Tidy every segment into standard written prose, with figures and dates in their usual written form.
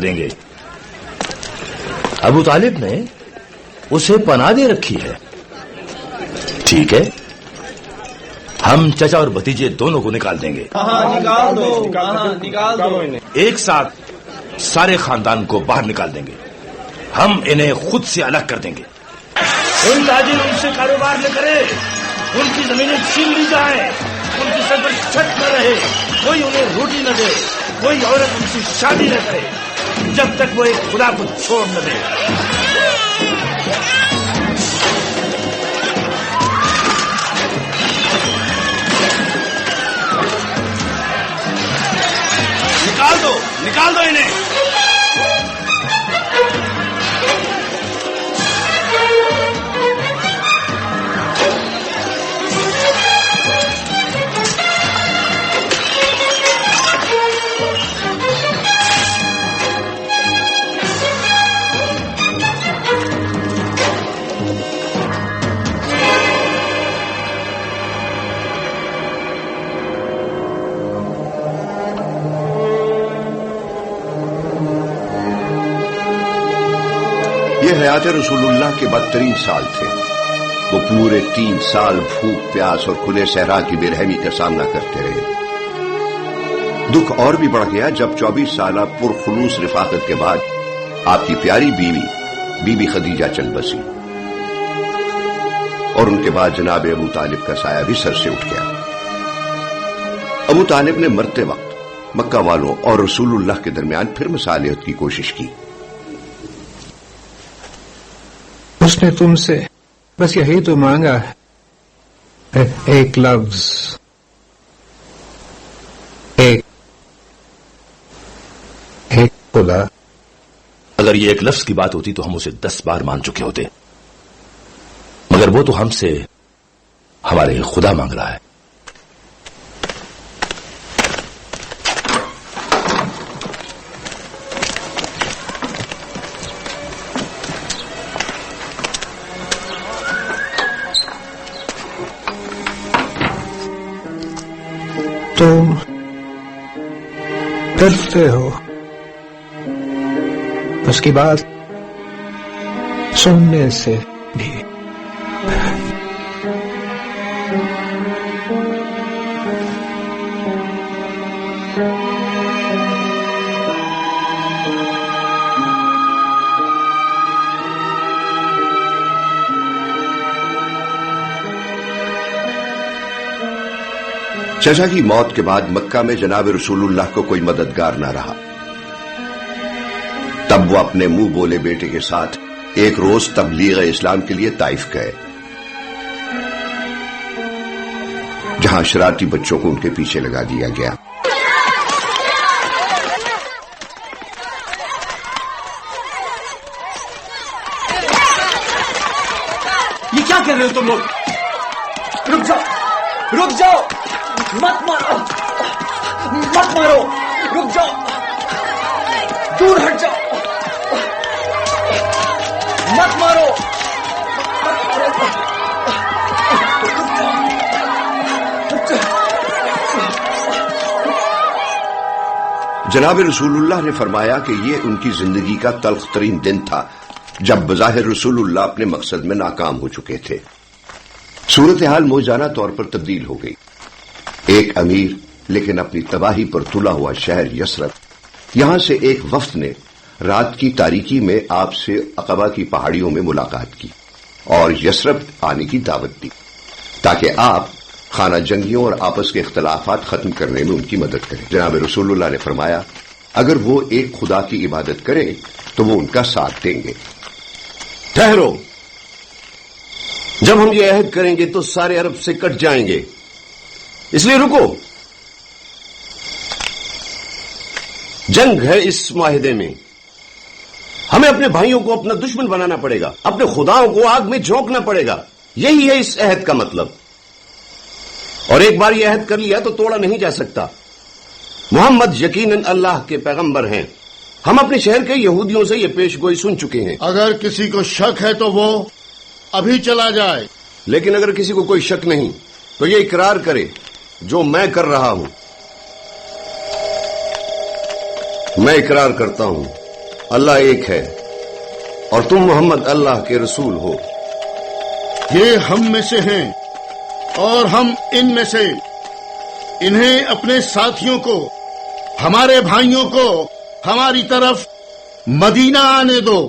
देंगे। अबू तालिब ने उसे पनाह दे रखी है। ठीक है, हम चचा और भतीजे दोनों को निकाल देंगे। निकाल दो इन्हें। एक साथ सारे खानदान को बाहर निकाल देंगे। हम इन्हें खुद से अलग कर देंगे। उन ताजिर उनसे कारोबार न करे, उनकी जमीनें छीन ली जाए, उनकी सर पर छत न रहे, कोई उन्हें रोटी न दे, कोई औरत उनसे शादी न करे जब तक वो एक खुदा को छोड़ न दे। निकाल दो इन्हें। हयात रसूलुल्लाह के 32 साल थे। वो पूरे 3 साल भूख प्यास और खुले सहरा की बेरहमी का सामना करते रहे। दुख और भी बढ़ गया जब 24 साल पुरखुलूस रिफाकत के बाद आपकी प्यारी बीवी खदीजा चल बसी और उनके बाद जनाब अबू तालिब का साया भी सर से उठ गया। अबू तालिब ने मरते वक्त मक्का वालों और रसूलुल्लाह के दरमियान फिर मुसालिहत की कोशिश की। उसने तुमसे बस यही तो मांगा है, एक लफ्ज, एक खुदा। अगर ये एक लफ्ज की बात होती तो हम उसे 10 बार मान चुके होते, मगर वो तो हमसे हमारे खुदा मांग रहा है। तुम डरते हो उसकी बात सुनने से भी। चचा की मौत के बाद मक्का में जनाब रसूलुल्लाह को कोई मददगार न रहा। तब वो अपने मुंह बोले बेटे के साथ एक रोज तबलीग इस्लाम के लिए ताइफ गए, जहां शरारती बच्चों को उनके पीछे लगा दिया गया। ये क्या कर रहे हो तुम लोग? रुक जाओ, रुक जाओ, मत मारो, मत मारो, रुक जाओ, दूर हट जाओ, मत मारो, जनाब रसूलुल्लाह ने फरमाया कि ये उनकी जिंदगी का तल्ख तरीन दिन था जब बज़ाहिर रसूलुल्लाह अपने मकसद में नाकाम हो चुके थे। सूरत हाल मौजाना तौर पर तब्दील हो गई। एक अमीर लेकिन अपनी तबाही पर तुला हुआ शहर यसरब, यहां से एक वफ्द ने रात की तारीकी में आपसे अकबा की पहाड़ियों में मुलाकात की और यसरब आने की दावत दी ताकि आप खाना जंगियों और आपस के इख्तलाफात खत्म करने में उनकी मदद करें। जनाब रसूलुल्लाह ने फरमाया, अगर वो एक खुदा की इबादत करें तो वो उनका साथ देंगे। ठहरो, जब हम ये अहद करेंगे तो सारे अरब से कट जाएंगे, इसलिए रुको। जंग है इस माहिदे में, हमें अपने भाइयों को अपना दुश्मन बनाना पड़ेगा, अपने खुदाओं को आग में झोंकना पड़ेगा। यही है इस अहद का मतलब। और एक बार यह अहद कर लिया तो तोड़ा नहीं जा सकता। मोहम्मद यकीनन अल्लाह के पैगंबर हैं। हम अपने शहर के यहूदियों से यह पेशगोई सुन चुके हैं। अगर किसी को शक है तो वो अभी चला जाए। लेकिन अगर किसी को कोई शक नहीं तो यह इकरार करे जो मैं कर रहा हूं। मैं इकरार करता हूं अल्लाह एक है और तुम मोहम्मद अल्लाह के रसूल हो। ये हम में से हैं और हम इनमें से। इन्हें अपने साथियों को, हमारे भाइयों को हमारी तरफ मदीना आने दो।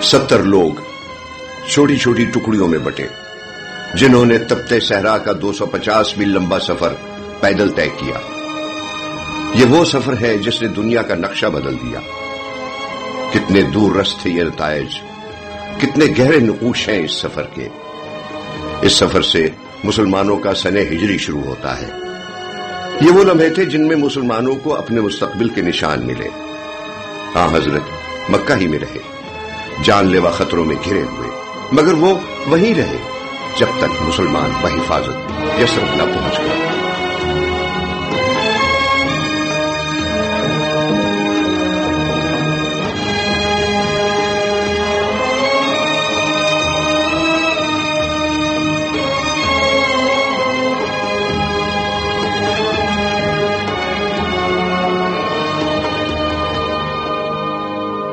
सत्तर लोग छोटी छोटी टुकड़ियों में बटे, जिन्होंने तपते सहरा का 250 मील लंबा सफर पैदल तय किया। यह वो सफर है जिसने दुनिया का नक्शा बदल दिया। कितने दूर रस्त थे ये नतायज, कितने गहरे नकूश हैं इस सफर के। इस सफर से मुसलमानों का सने हिजरी शुरू होता है। ये वो लम्हे थे जिनमें मुसलमानों को अपने मुस्तकबिल के निशान मिले। हाँ, हजरत मक्का ही में रहे, जानलेवा खतरों में घिरे हुए, मगर वो वहीं रहे जब तक मुसलमान बहिफाजत यसरब न पहुंच गए।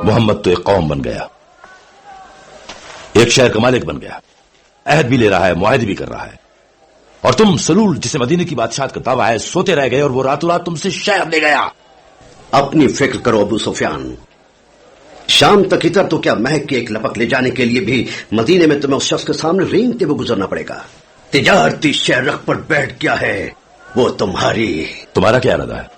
मोहम्मद तो एक कौम बन गया, एक शहर का मालिक बन गया, अहद भी ले रहा है, मुआहदे भी कर रहा है। और तुम सलूल, जिसे मदीने की बादशाहत का दावा है, सोते रह गए और वो रातों रात तुमसे शहर ले गया। अपनी फिक्र करो अबू सुफियान। शाम तक इधर तो क्या, महक की एक लपक ले जाने के लिए भी मदीने में तुम्हें उस शख्स के सामने रेंगते हुए गुजरना पड़ेगा। तिजारती शहरख पर बैठ गया है वो तुम्हारा क्या इरादा है?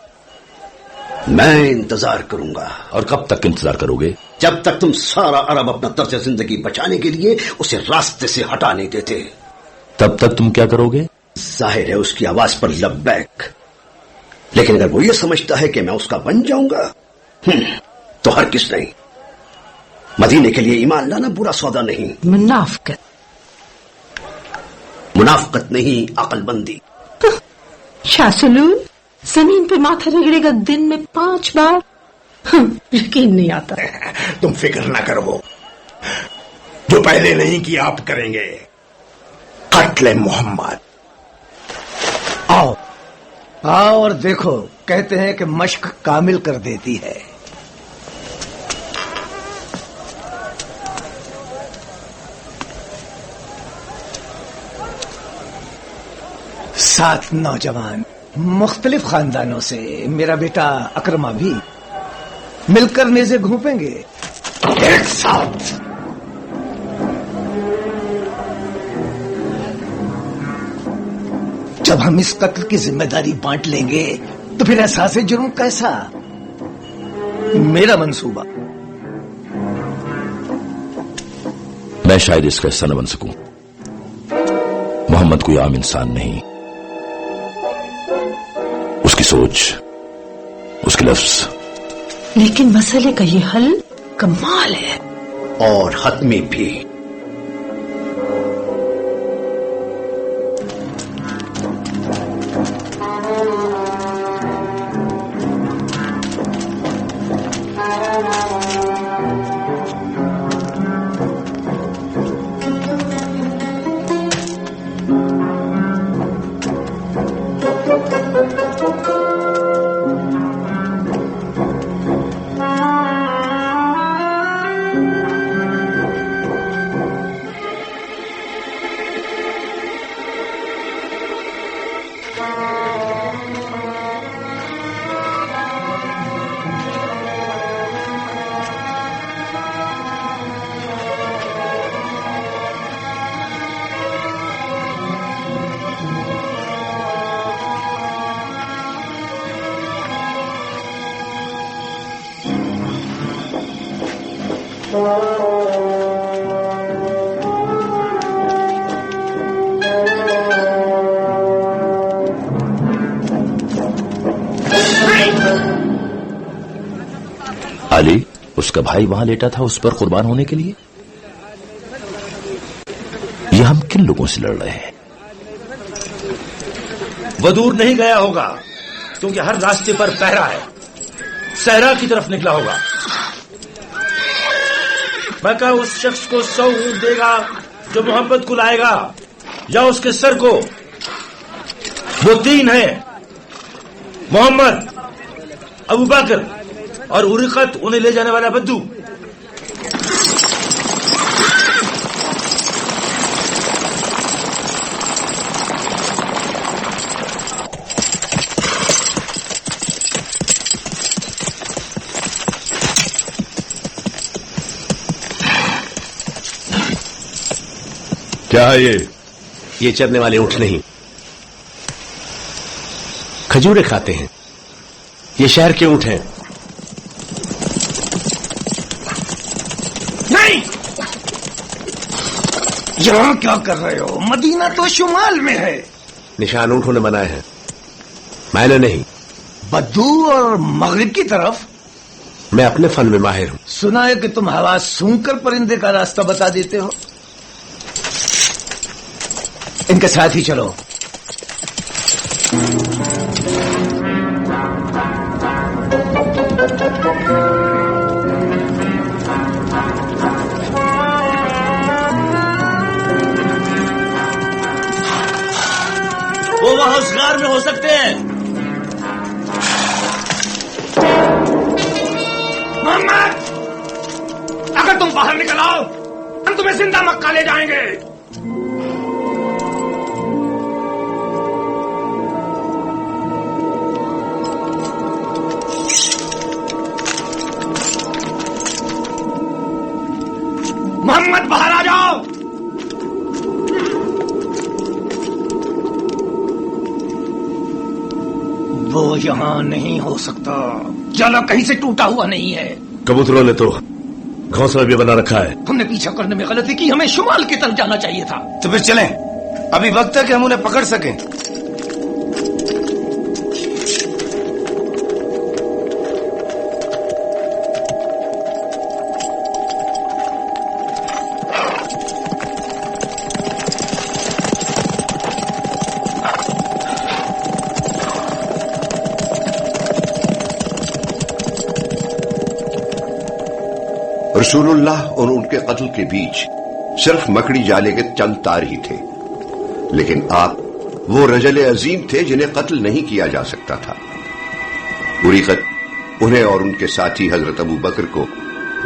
मैं इंतजार करूंगा। और कब तक इंतजार करोगे? जब तक तुम सारा अरब अपना तर्ज जिंदगी बचाने के लिए उसे रास्ते से हटा नहीं देते। तब तक तुम क्या करोगे? जाहिर है उसकी आवाज पर लब्बैक, लेकिन अगर वो ये समझता है कि मैं उसका बन जाऊंगा, तो हर किस नहीं। मदीने के लिए ईमान लाना बुरा सौदा नहीं। मुनाफकत नहीं, अक्लमंदी। शासलूल जमीन पे माथा रगड़ेगा दिन में 5 बार। यकीन नहीं आता। तुम फिक्र ना करो, जो पहले नहीं किया आप करेंगे। कत्ले मोहम्मद। आओ आओ और देखो, कहते हैं कि मश्क कामिल कर देती है। सात नौजवान मुख्तलिफ खानदानों से, मेरा बेटा अकरमा भी, मिलकर नेज़े घूपेंगे एक साथ। जब हम इस कत्ल की जिम्मेदारी बांट लेंगे तो फिर एहसास जुर्म कैसा? मेरा मंसूबा। मैं शायद इसका हिस्सा न बन सकूं। मोहम्मद कोई आम इंसान नहीं। उसकी सोच, उसके लफ्ज, लेकिन मसले का ये हल कमाल है और हतमी भी। अली, उसका भाई वहां लेटा था उस पर कुर्बान होने के लिए। यह हम किन लोगों से लड़ रहे हैं? वो दूर नहीं गया होगा, क्योंकि हर रास्ते पर पहरा है। सहरा की तरफ निकला होगा। मक्का उस शख्स को 100 ऊंट देगा जो मोहब्बत को लाएगा, या उसके सर को। वो 3 है, मोहम्मद, अबू बकर और उरिकत, उन्हें ले जाने वाला बद्दू। क्या है ये चरने वाले ऊंट नहीं, खजूरें खाते हैं। ये शहर के ऊंट हैं। नहीं, यहां क्या कर रहे हो? मदीना तो शुमाल में है। निशान ऊंटों ने बनाए हैं, मैंने नहीं। बद्दू और मगरिब की तरफ। मैं अपने फन में माहिर हूं। सुना है कि तुम हवा सूंघकर परिंदे का रास्ता बता देते हो। इनके साथ ही चलो। वो वहां उस गार में हो सकते हैं। मोहम्मद, अगर तुम बाहर निकल आओ, हम तुम्हें जिंदा मक्का ले जाएंगे। मोहम्मद, बाहर आ जाओ। वो यहां नहीं हो सकता। जाला कहीं से टूटा हुआ नहीं है। कबूतरों ने तो घोंसला भी बना रखा है। हमने पीछा करने में गलती की। हमें शुमाल की तरफ जाना चाहिए था। तो फिर चलें, अभी वक्त है कि हम उन्हें पकड़ सकें। रसूलुल्लाह और उनके कत्ल के बीच सिर्फ मकड़ी जाले के चंद तार ही थे, लेकिन आप वो रजल अजीम थे जिन्हें कत्ल नहीं किया जा सकता था। उरिकत उन्हें और उनके साथी हजरत अबू बकर को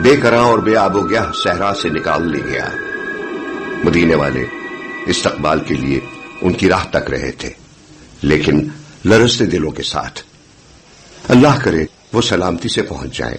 बेकरां और बेआबोगह सहरा से निकाल ले गया। मदीने वाले इस्तकबाल के लिए उनकी राह तक रहे थे, लेकिन लरसते दिलों के साथ। अल्लाह करे वो सलामती से पहुंच जाएं।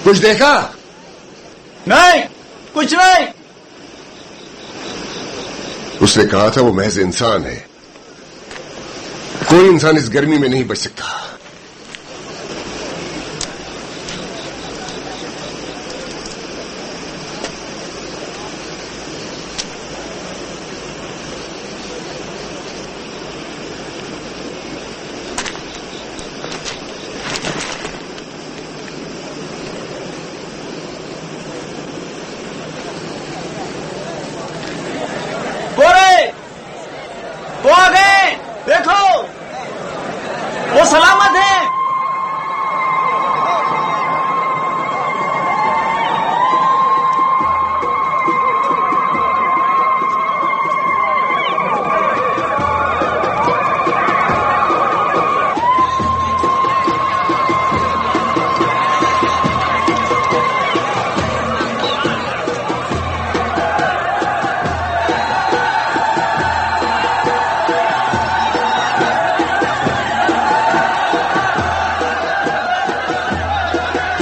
कुछ देखा? नहीं, कुछ नहीं। उसने कहा था वो महज इंसान है। कोई इंसान इस गर्मी में नहीं बच सकता। वो आ गए, देखो, वो सलामत है।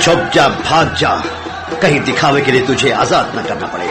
चुपचाप भाग जा, कहीं दिखावे के लिए तुझे आजाद न करना पड़े।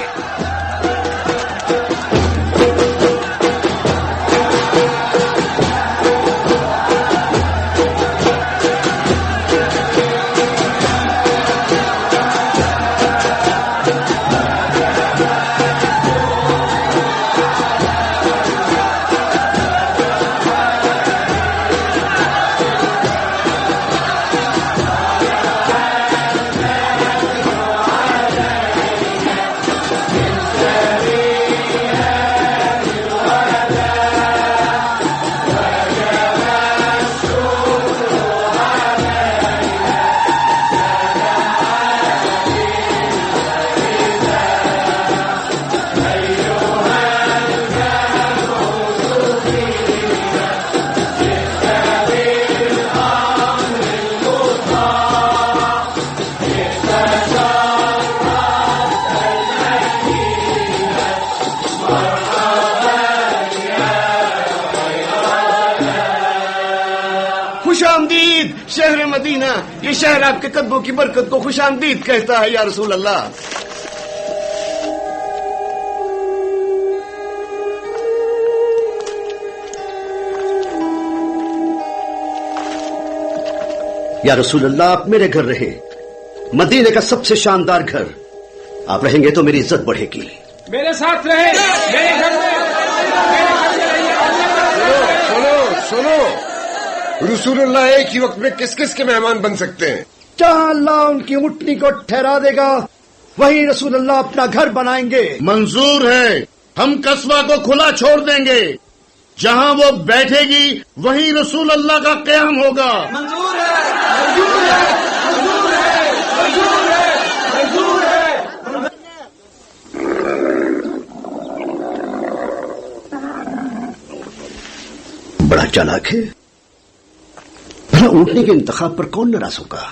खुशामदीद शहर मदीना, ये शहर आपके कदमों की बरकत को खुशामदीद कहता है या रसूल अल्लाह। या रसूल अल्लाह, आप मेरे घर रहे, मदीने का सबसे शानदार घर। आप रहेंगे तो मेरी इज्जत बढ़ेगी। मेरे साथ रहे, मेरे घर में, सुनो सुनो, रसूलुल्लाह एक ही वक्त में किस किस के मेहमान बन सकते हैं? जहां अल्लाह उनकी ऊँटनी को ठहरा देगा वहीं रसूलुल्लाह अपना घर बनाएंगे। मंजूर है, हम कस्बा को खुला छोड़ देंगे। जहां वो बैठेगी वहीं रसूल अल्लाह का क़याम होगा। मंजूर है, मंजूर है, मंजूर है, मंजूर है, मंजूर है। बड़ा चालाक है। भला ऊँटनी के इंतखाब पर कौन नाराज होगा?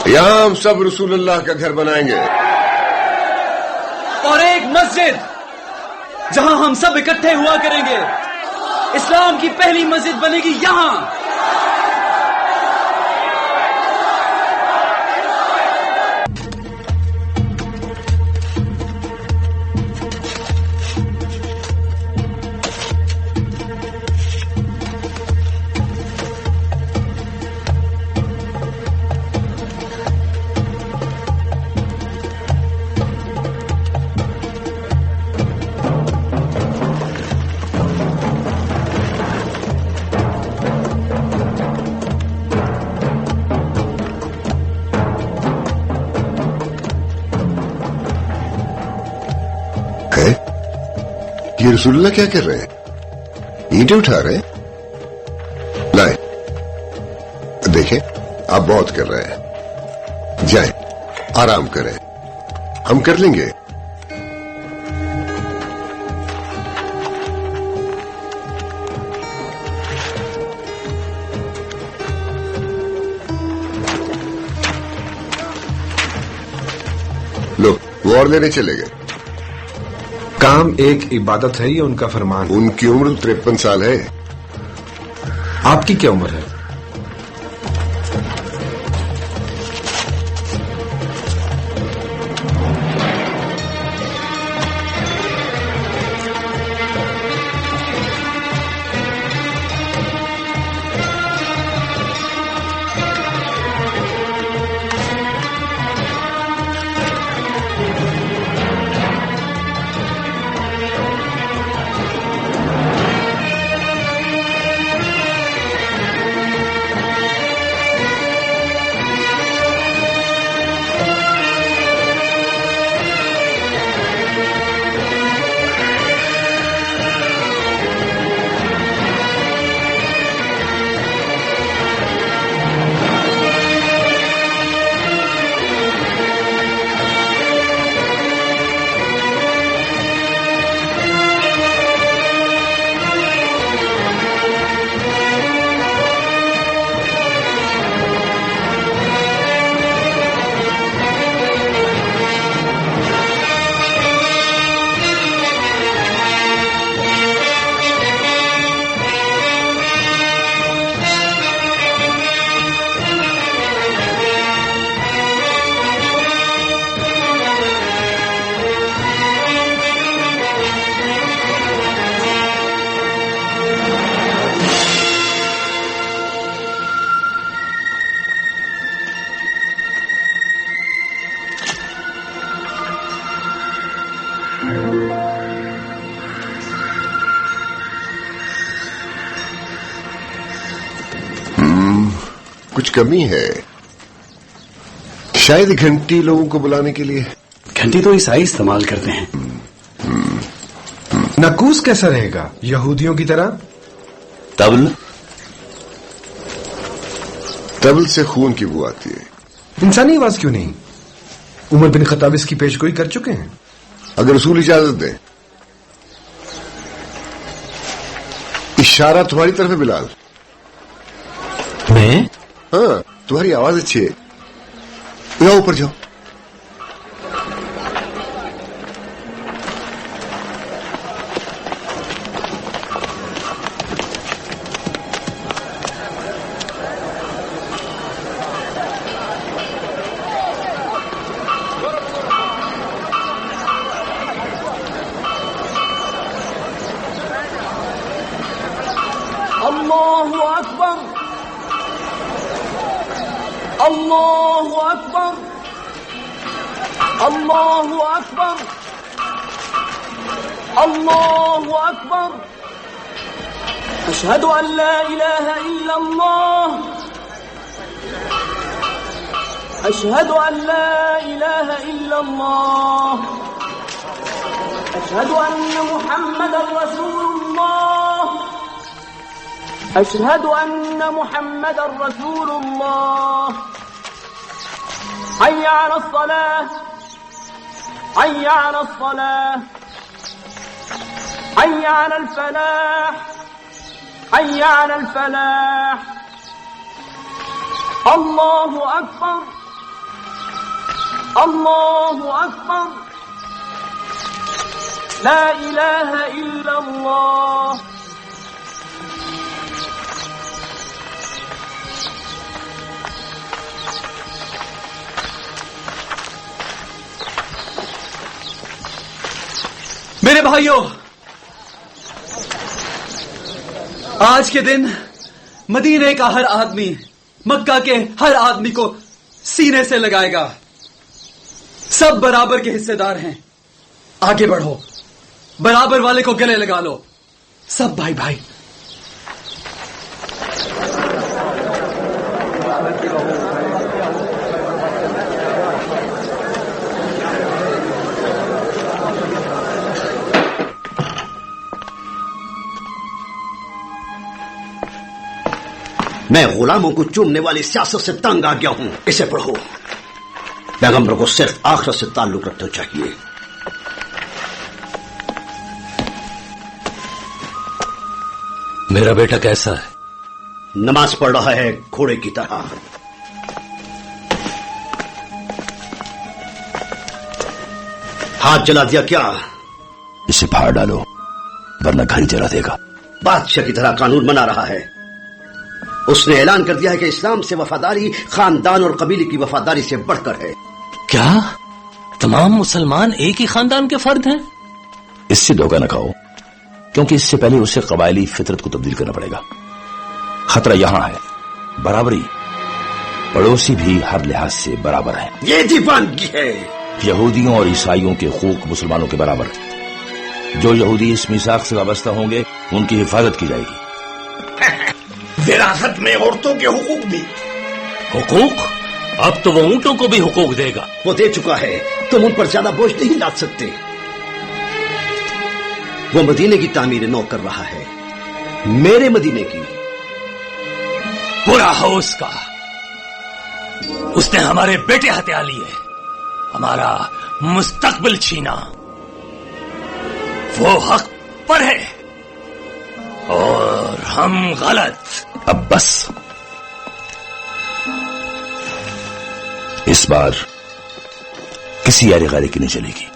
यहां हम सब रसूलुल्लाह का घर बनाएंगे और एक मस्जिद जहां हम सब इकट्ठे हुआ करेंगे। इस्लाम की पहली मस्जिद बनेगी यहां। ये रसूलुल्लाह क्या कर रहे हैं? ईंटें उठा रहे हैं? लाए, देखें आप बहुत कर रहे हैं। जाएं, आराम करें, हम कर लेंगे। लो, वो और लेने चले गए। काम एक इबादत है, ये उनका फरमान। उनकी उम्र 53 साल है। आपकी क्या उम्र है? कुछ कमी है शायद घंटी लोगों को बुलाने के लिए। घंटी तो ईसाई इस्तेमाल करते हैं। नकूस कैसा रहेगा? यहूदियों की तरह? तबल? तबल से खून की बू आती है। इंसानी आवाज क्यों नहीं? उमर बिन खत्ताब इसकी पेशगोई कर चुके हैं। अगर रसूल इजाजत दें। इशारा तुम्हारी तरफ है बिलाल। मैं? हाँ, तुम्हारी आवाज अच्छी है। जाओ ऊपर जाओ। अल्लाहु अकबर, अल्लाहु अकबर, अल्लाहु अकबर, अल्लाहु अकबर। अशहदु अन ला इलाहा इल्लल्लाह, अशहदु अन ला इलाहा इल्लल्लाह, अशहदु अन्न मुहम्मदर रसूलुल्लाह, अशहदु अन्न मुहम्मदर रसूलुल्लाह। हय्या अलस्सलाह, हय्या अलस्सलाह, हय्या अलल फलाह, हय्या अलल फलाह। अल्लाहु अकबर, अल्लाहु अकबर, ला इलाहा इल्लल्लाह। मेरे भाइयों, आज के दिन मदीने का हर आदमी मक्का के हर आदमी को सीने से लगाएगा। सब बराबर के हिस्सेदार हैं। आगे बढ़ो, बराबर वाले को गले लगा लो। सब भाई भाई। मैं गुलामों को चूमने वाली सियासत से तंग आ गया हूं। इसे पढ़ो। पैगंबर को सिर्फ आखिरत से ताल्लुक रखना चाहिए। मेरा बेटा कैसा है? नमाज पढ़ रहा है घोड़े की तरह। हाथ जला दिया क्या? इसे फाड़ डालो वरना घर ही जला देगा। बादशाह की तरह कानून बना रहा है। उसने ऐलान कर दिया है कि इस्लाम से वफादारी खानदान और कबीले की वफादारी से बढ़कर है। क्या तमाम मुसलमान एक ही खानदान के फर्द हैं? इससे धोखा न खाओ, क्योंकि इससे पहले उसे कबायली फितरत को तब्दील करना पड़ेगा। खतरा यहां है, बराबरी। पड़ोसी भी हर लिहाज से बराबर है। ये दीवानगी है। यहूदियों और ईसाइयों के हकूक मुसलमानों के बराबर। जो यहूदी इस मिसाक से वाबस्ता होंगे उनकी हिफाजत की जाएगी। विरासत में औरतों के हुकूक भी। हुकूक? अब तो वो ऊंटों को भी हुकूक देगा। वो दे चुका है, तुम उन पर ज्यादा बोझ नहीं लाद सकते। वो मदीने की तामीर नौ कर रहा है, मेरे मदीने की। बुरा हो उसका, उसने हमारे बेटे हत्या लिए, हमारा मुस्तकबिल छीना। वो हक पर है और हम गलत। अब बस, इस बार किसी यारी गारी की नहीं चलेगी।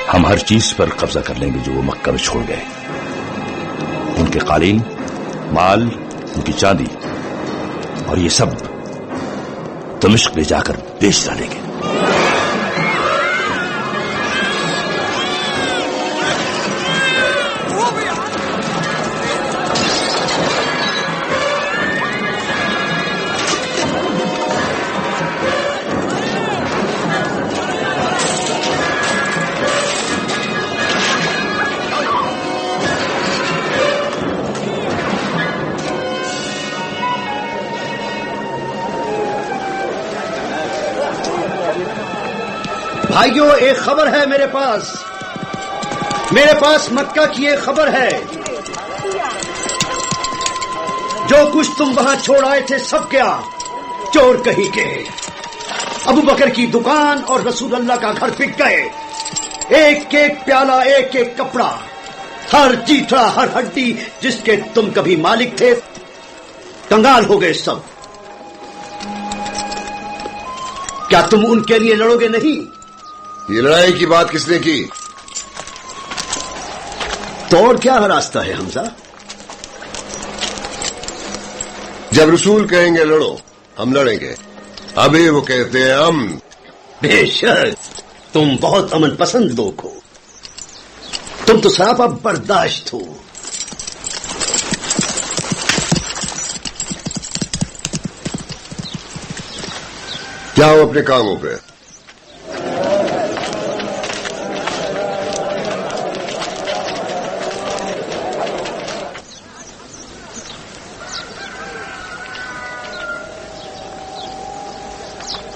हम हर चीज पर कब्जा कर लेंगे जो वो मक्का में छोड़ गए। उनके कालीन, माल, उनकी चांदी, और ये सब दमिश्क ले जाकर बेच डालेंगे। भाइयों, एक खबर है मेरे पास मक्का की एक खबर है। जो कुछ तुम वहां छोड़ आए थे सब क्या, चोर कहीं के। अबू बकर की दुकान और रसूल अल्लाह का घर बिक गए। एक एक प्याला, एक एक कपड़ा, हर चीथड़ा, हर हड्डी जिसके तुम कभी मालिक थे, कंगाल हो गए सब। क्या तुम उनके लिए लड़ोगे नहीं? ये लड़ाई की बात किसने की? तो और क्या रास्ता है हमजा? जब रसूल कहेंगे लड़ो, हम लड़ेंगे। अभी वो कहते हैं अमन। बेशक तुम बहुत अमन पसंद लोग हो। तुम तो सरापा बर्दाश्त हो। जाओ अपने कामों पे।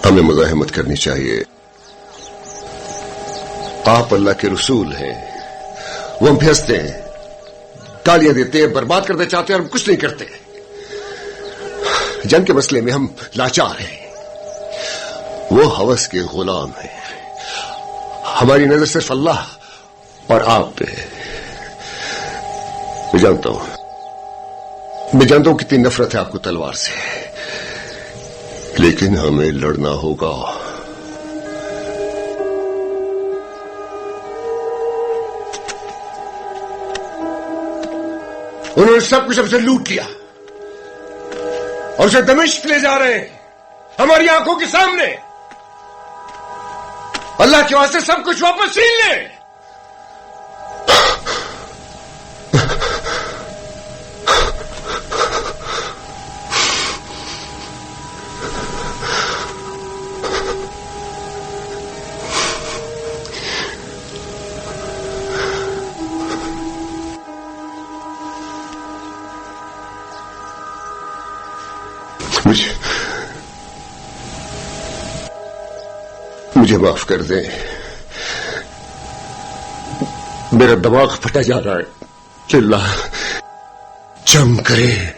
हमें मुज़ाहिमत करनी चाहिए। आप अल्लाह के रसूल हैं, वो हम फंसते हैं, गालियां देते हैं, बर्बाद करना चाहते हैं और हम कुछ नहीं करते। जंग के मसले में हम लाचार हैं, वो हवस के गुलाम हैं। हमारी नजर सिर्फ अल्लाह और आप पे है। मैं जानता हूं कितनी नफरत है आपको तलवार से, लेकिन हमें लड़ना होगा। उन्होंने सब कुछ हमसे लूट लिया और उसे दमिश्क ले जा रहे हैं हमारी आंखों के सामने। अल्लाह के वास्ते सब कुछ वापस छीन ले। मुझे माफ कर दें, मेरा दिमाग फटा जा रहा है। अल्लाह जम करे।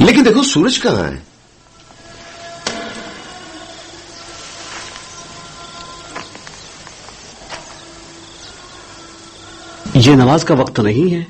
लेकिन देखो सूरज कहां है? ये नमाज का वक्त नहीं है।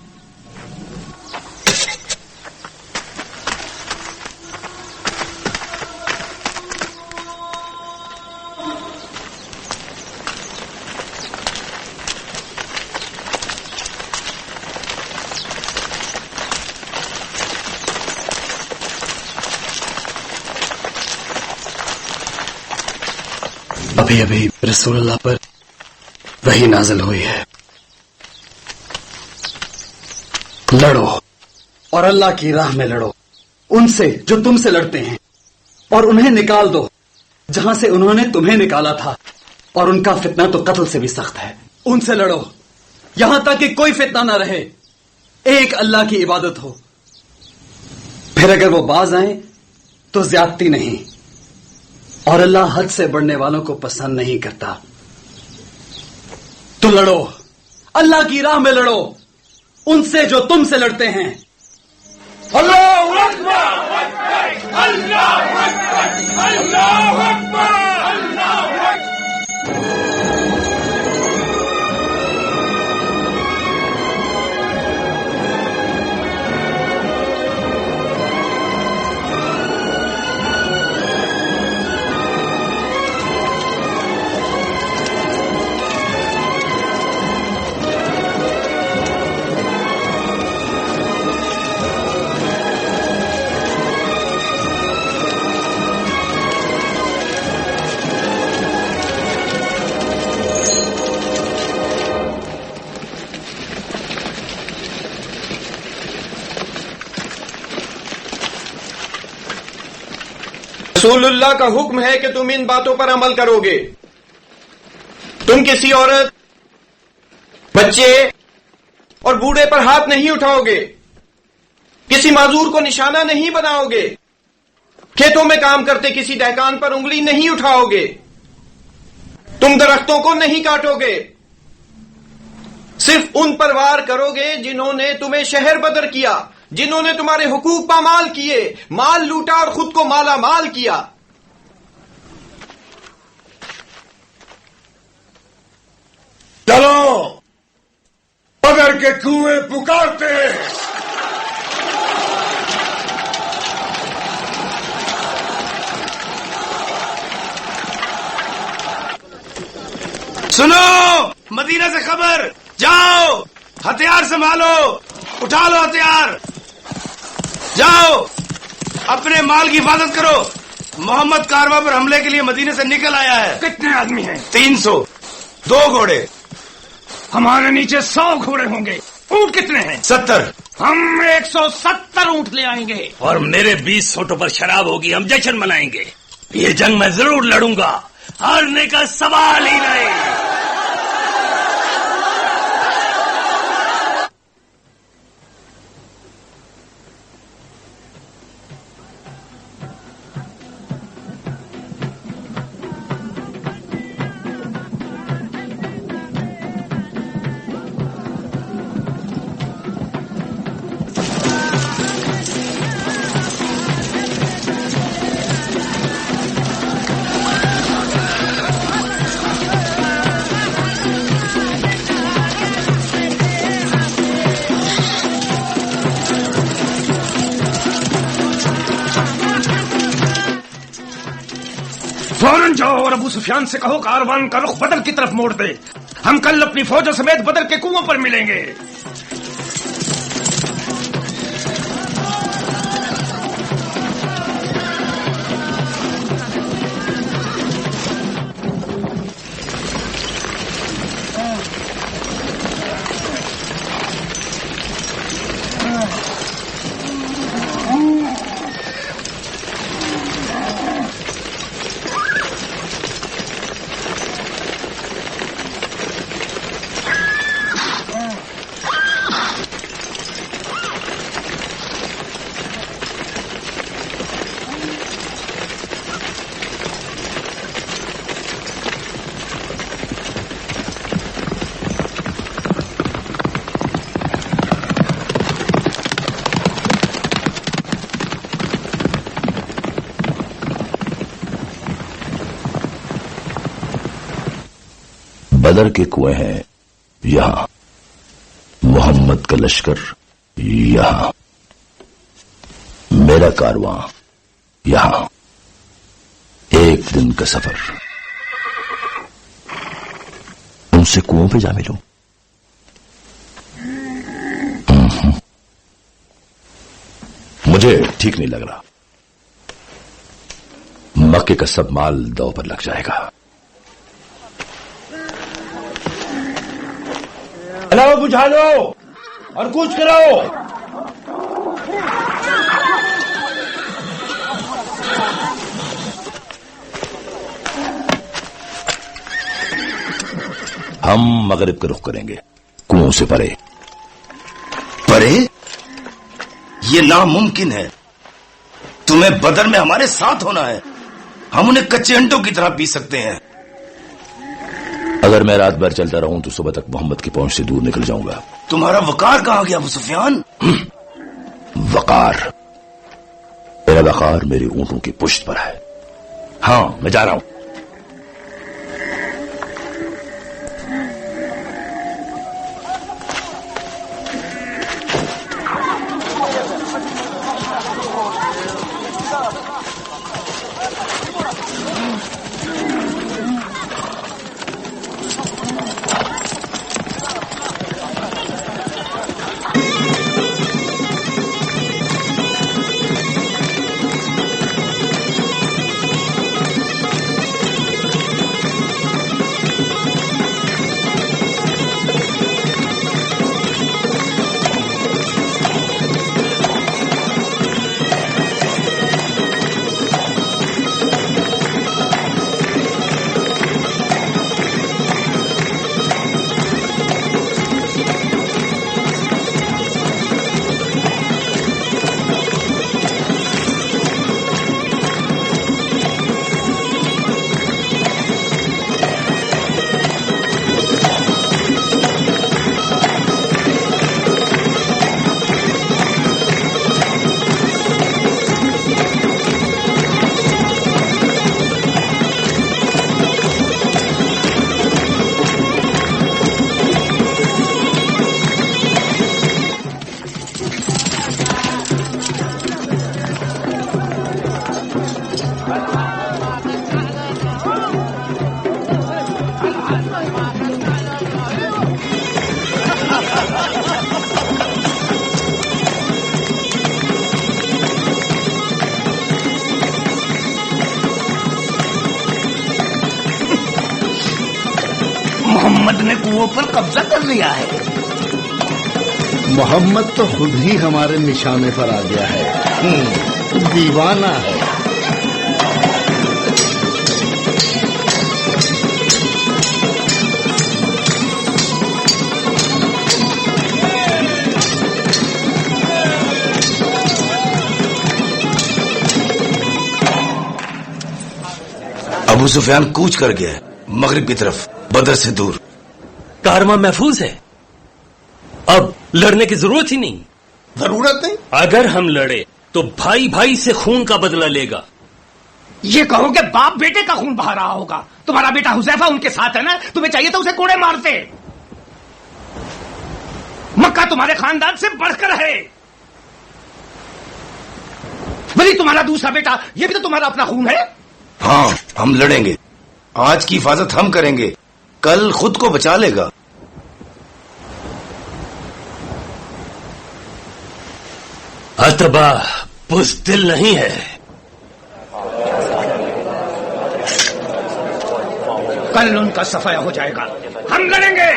अभी अभी रसूलुल्लाह पर वही नाज़िल हुई है। लड़ो और अल्लाह की राह में लड़ो उनसे जो तुमसे लड़ते हैं, और उन्हें निकाल दो जहां से उन्होंने तुम्हें निकाला था, और उनका फितना तो कत्ल से भी सख्त है। उनसे लड़ो यहां तक कि कोई फितना ना रहे, एक अल्लाह की इबादत हो। फिर अगर वो बाज आए तो ज्यादती नहीं, और अल्लाह हद से बढ़ने वालों को पसंद नहीं करता। तो लड़ो, अल्लाह की राह में लड़ो उनसे जो तुमसे लड़ते हैं। अल्लाहु अकबर, अल्लाहु अकबर, अल्लाहु अकबर, अल्लाहु अकबर। रसूलुल्लाह का हुक्म है कि तुम इन बातों पर अमल करोगे। तुम किसी औरत, बच्चे और बूढ़े पर हाथ नहीं उठाओगे, किसी माजूर को निशाना नहीं बनाओगे, खेतों में काम करते किसी दहकान पर उंगली नहीं उठाओगे, तुम दरख्तों को नहीं काटोगे, सिर्फ उन पर वार करोगे जिन्होंने तुम्हें शहर बदर किया, जिन्होंने तुम्हारे हुकूक पामाल किए, माल लूटा और खुद को माला माल किया। चलो बदर के कुएं पुकारते। सुनो, मदीना से खबर, जाओ हथियार संभालो, उठा लो हथियार, जाओ अपने माल की हिफाजत करो। मोहम्मद कारवा पर हमले के लिए मदीने से निकल आया है। कितने आदमी हैं? 300, 2 घोड़े। हमारे नीचे 100 घोड़े होंगे। ऊंट कितने हैं? 70। हम 170 ऊंट ले आएंगे और मेरे 20 सोटों पर शराब होगी। हम जश्न मनाएंगे। ये जंग मैं जरूर लड़ूंगा, हारने का सवाल ही नहीं। फौरन जाओ और अबू सुफियान से कहो कारवान का रुख बदर की तरफ मोड़ दे। हम कल अपनी फौजों समेत बदर के कुओं पर मिलेंगे। बदर के कुएं हैं यहां, मोहम्मद का लश्कर यहां, मेरा कारवां यहां, एक दिन का सफर। उनसे कुओं पे जा मिलूं। मुझे ठीक नहीं लग रहा। मक्के का सब माल दांव पर लग जाएगा। अलावा बुझा लो और कूच कराओ। हम मगरिब का रुख करेंगे, कुओं से परे। परे? ये नामुमकिन है। तुम्हें बदर में हमारे साथ होना है। हम उन्हें कच्चे अंडों की तरह पी सकते हैं। अगर मैं रात भर चलता रहूं तो सुबह तक मोहम्मद की पहुंच से दूर निकल जाऊंगा। तुम्हारा वकार कहां गया अबू सुफियान? वकार? मेरा वकार मेरे ऊंटों की पुश्त पर है। हां, मैं जा रहा हूं। मोहम्मद ने कुओं पर कब्जा कर लिया है। मोहम्मद तो खुद ही हमारे निशाने पर आ गया है। दीवाना है। अबू सुफियान कूच कर गया है मगरिब की तरफ, बदर से दूर। कारवां महफूज है। अब लड़ने की जरूरत ही नहीं। जरूरत नहीं? अगर हम लड़े तो भाई भाई से खून का बदला लेगा। ये कहो कि बाप बेटे का खून बहा रहा होगा। तुम्हारा बेटा हुजैफा उनके साथ है ना, तुम्हें चाहिए तो उसे कोड़े मारते। मक्का तुम्हारे खानदान से बढ़कर है। वली तुम्हारा दूसरा बेटा, ये भी तो तुम्हारा अपना खून है। हाँ, हम लड़ेंगे। आज की हिफाजत हम करेंगे, कल खुद को बचा लेगा। अतबा बुज़दिल नहीं है। कल उनका सफाया हो जाएगा। हम लड़ेंगे।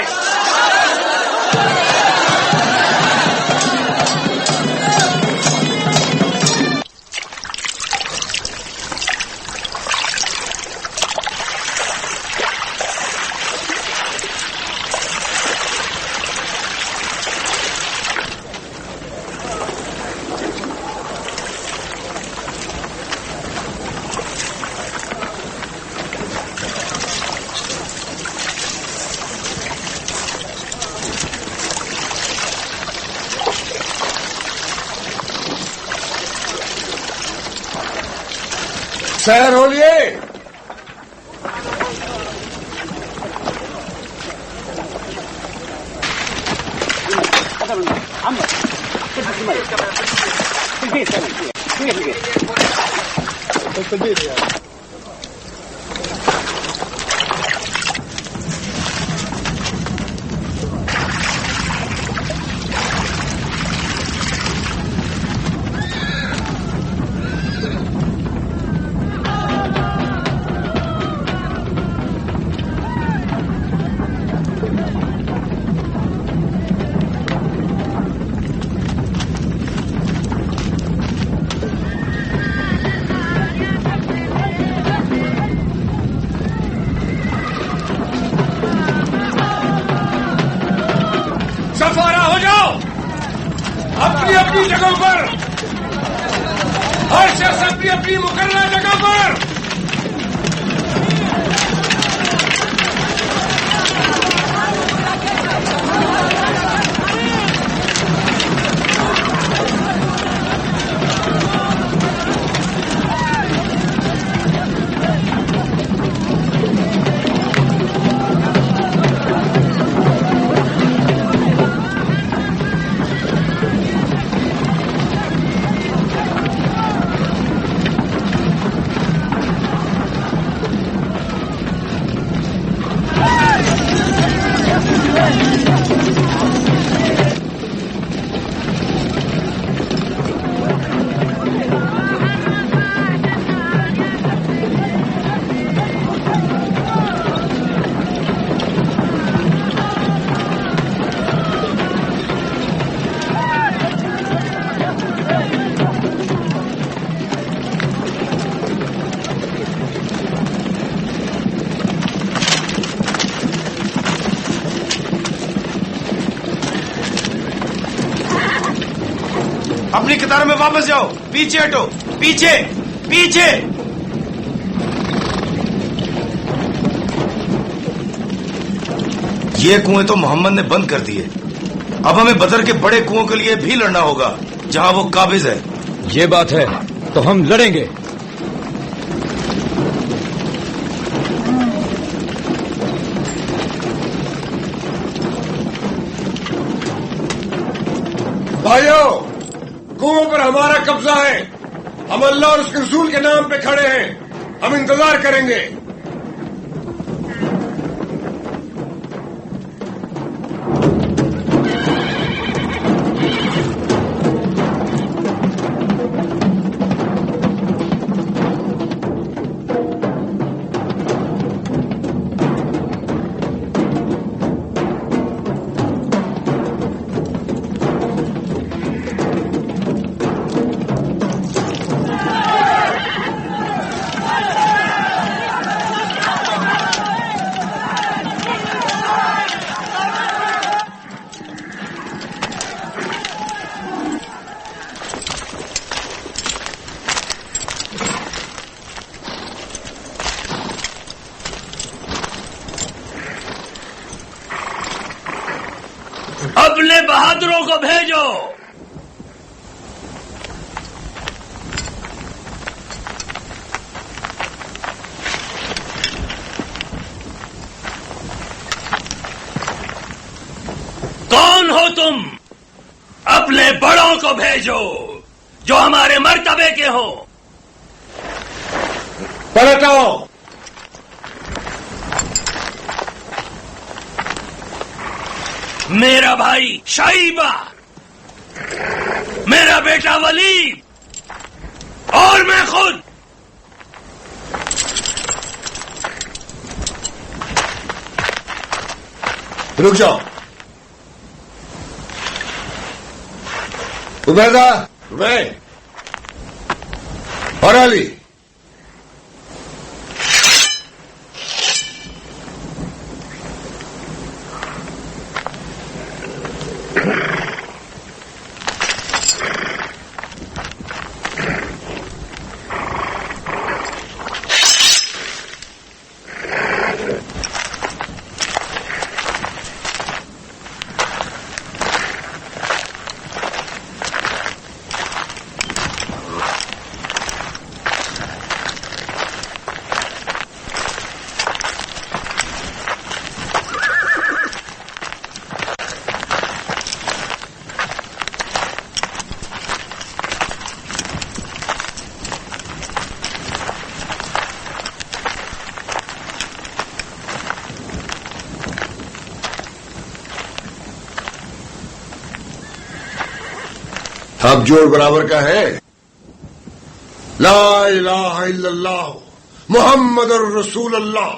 सैर हो लिए? सफारा हो जाओ अपनी अपनी जगह पर, हर शख्स अपनी अपनी मुकर्रर जगह पर। अपनी कतार में वापस जाओ, पीछे हटो, पीछे पीछे। ये कुएं तो मोहम्मद ने बंद कर दिए, अब हमें बदर के बड़े कुओं के लिए भी लड़ना होगा जहां वो काबिज है। ये बात है तो हम लड़ेंगे। भाइयों, कुओं पर हमारा कब्जा है। हम अल्लाह और उसके रसूल के नाम पे खड़े हैं। हम इंतजार करेंगे। अपने बहादुरों को भेजो। कौन हो तुम? अपने बड़ों को भेजो जो हमारे मर्तबे के हो। पलटो। मेरा भाई शाइबा, मेरा बेटा वलीद और मैं खुद। रुक जाओ। उबैदा, मैं और अली, अब जोड़ बराबर का है। ला इलाहा इल्लल्लाह मुहम्मदुर रसूलुल्लाह।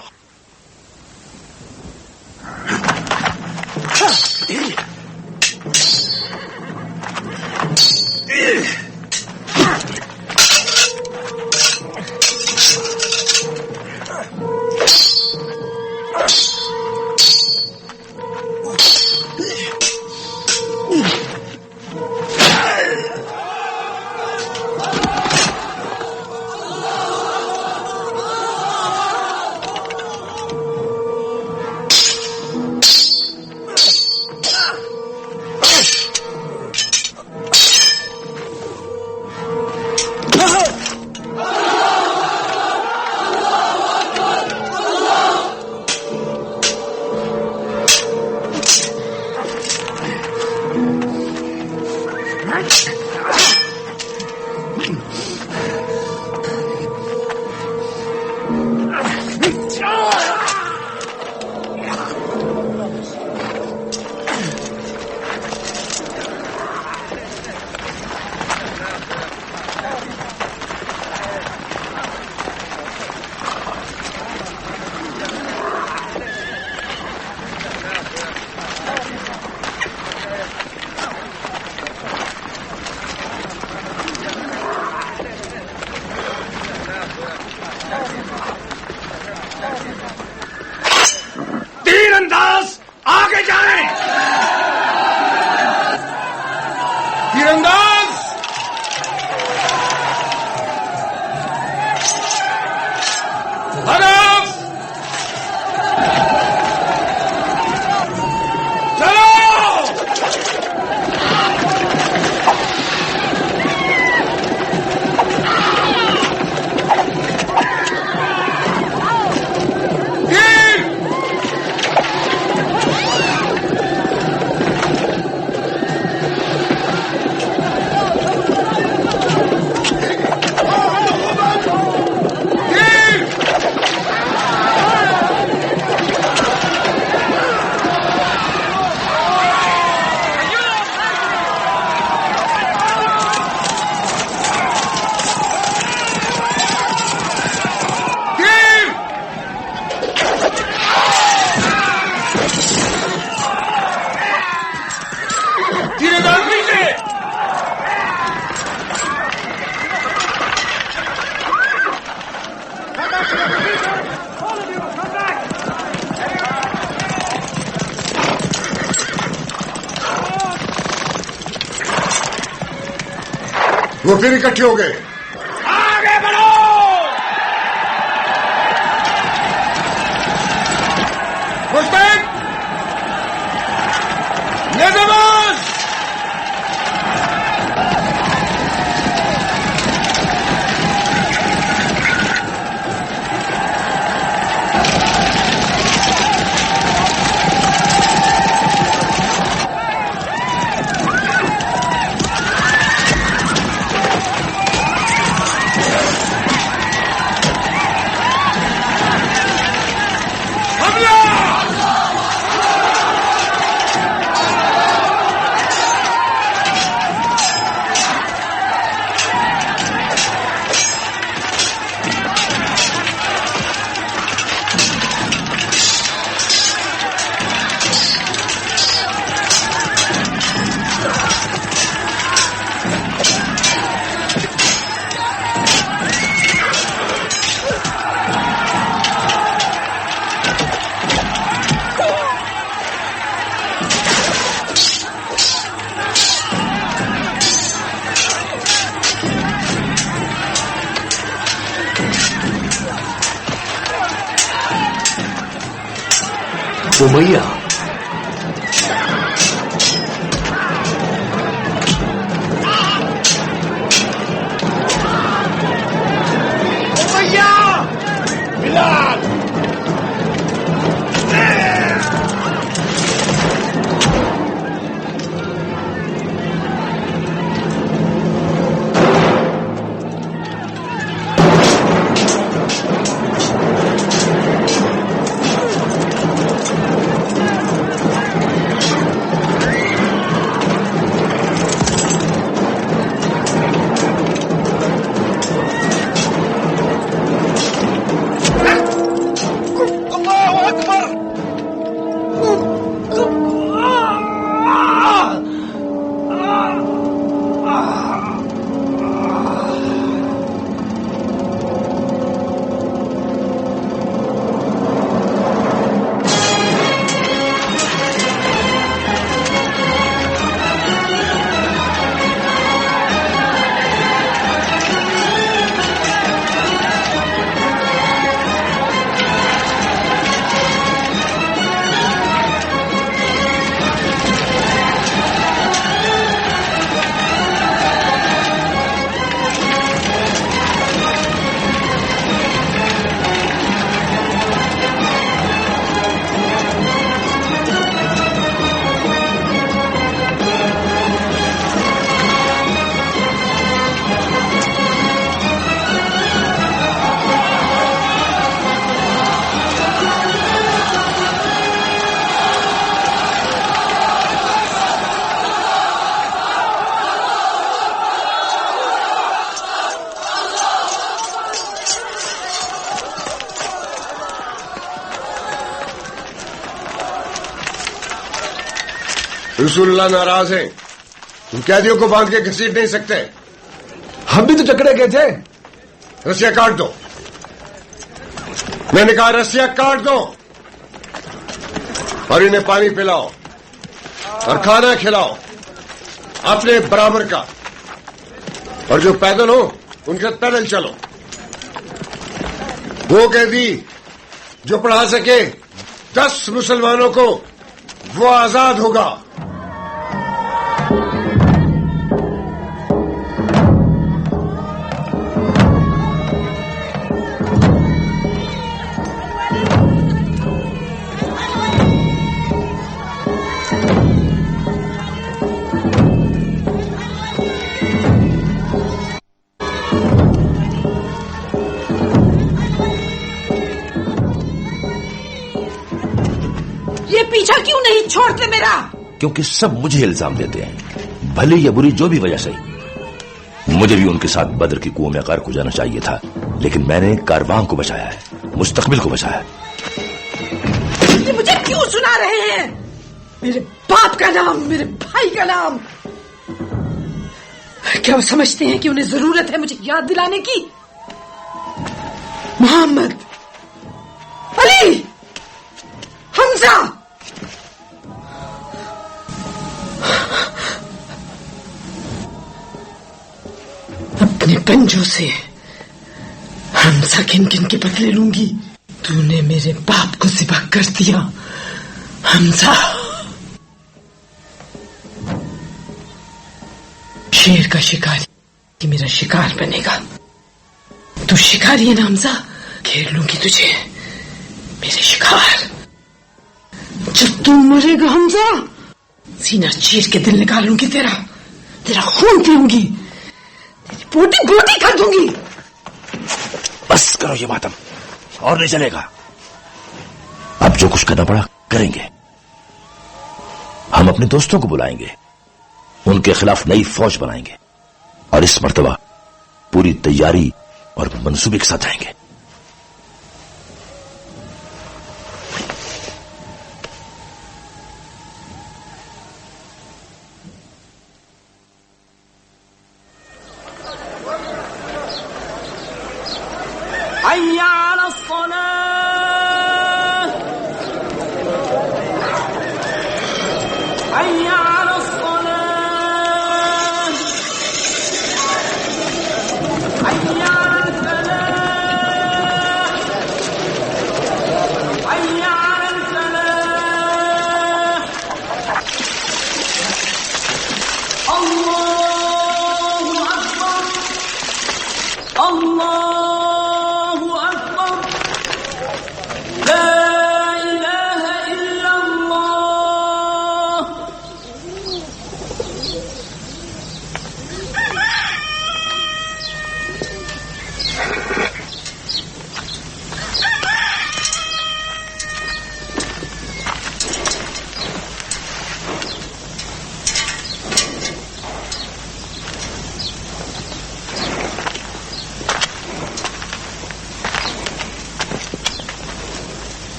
तीरंदाज आगे जाएं! तीरंदाज हदफ! चलो! वो फिर इकट्ठे हो गए। आगे बढ़ो! मुस्तैद! निज़ामुस! उमैया बिलाल! रसूलुल्लाह नाराज हैं। तुम कैदियों को बांध के घसीट नहीं सकते। हम भी तो जकड़े गए थे। रस्सियां काट दो। मैंने कहा रस्सियां काट दो और इन्हें पानी पिलाओ और खाना खिलाओ अपने बराबर का, और जो पैदल हो उनके साथ पैदल चलो। वो कैदी जो पढ़ा सके 10 मुसलमानों को वो आजाद होगा। ये पीछा क्यों नहीं छोड़ते मेरा? क्योंकि सब मुझे इल्जाम देते हैं, भले या बुरी जो भी वजह सही। मुझे भी उनके साथ बद्र की कुओं में गर्क हो जाना चाहिए था, लेकिन मैंने कारवां को बचाया है, मुस्तकबिल को बचाया। ये मुझे क्यों सुना रहे हैं? मेरे बाप का नाम, मेरे भाई का नाम। क्या वो समझते हैं कि उन्हें जरूरत है मुझे याद दिलाने की? मोहम्मद, अली, हमजा, अपने पंजों से हमजा किन किन के बदले लूंगी। तूने मेरे बाप को ज़िबा कर दिया हमजा। शेर का शिकारी कि मेरा शिकार बनेगा। तू शिकारी है ना हमजा, घेर लूंगी तुझे, मेरे शिकार। जब तू मरेगा हमजा, सीना चीर के दिल निकाल लूंगी तेरा खून पीऊंगी, तेरी बोटी बोटी कर दूंगी। बस करो ये मातम, और नहीं चलेगा। अब जो कुछ करना पड़ा करेंगे। हम अपने दोस्तों को बुलाएंगे, उनके खिलाफ नई फौज बनाएंगे, और इस मर्तबा पूरी तैयारी और मंसूबे के साथ जाएंगे।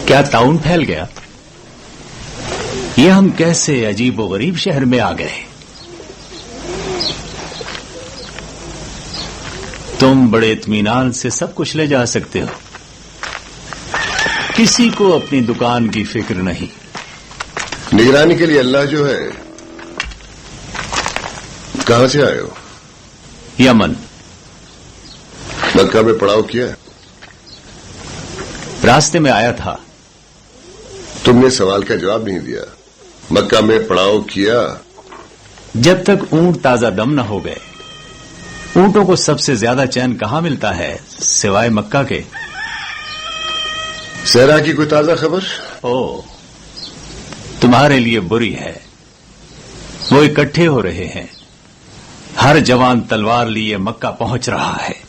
क्या ताउन फैल गया? ये हम कैसे अजीबो गरीब शहर में आ गए? तुम बड़े इत्मीनान से सब कुछ ले जा सकते हो, किसी को अपनी दुकान की फिक्र नहीं। निगरानी के लिए अल्लाह जो है। कहां से आए हो? यमन। मक्का में पड़ाव किया? रास्ते में आया था। तुमने सवाल का जवाब नहीं दिया। मक्का में पड़ाव किया? जब तक ऊंट ताजा दम न हो गए। ऊंटों को सबसे ज्यादा चैन कहां मिलता है सिवाय मक्का के। सहरा की कोई ताजा खबर? ओ, तुम्हारे लिए बुरी है। वो इकट्ठे हो रहे हैं, हर जवान तलवार लिए मक्का पहुंच रहा है।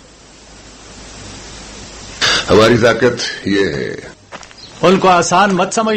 हमारी ताकत ये है। उनको आसान मत समझ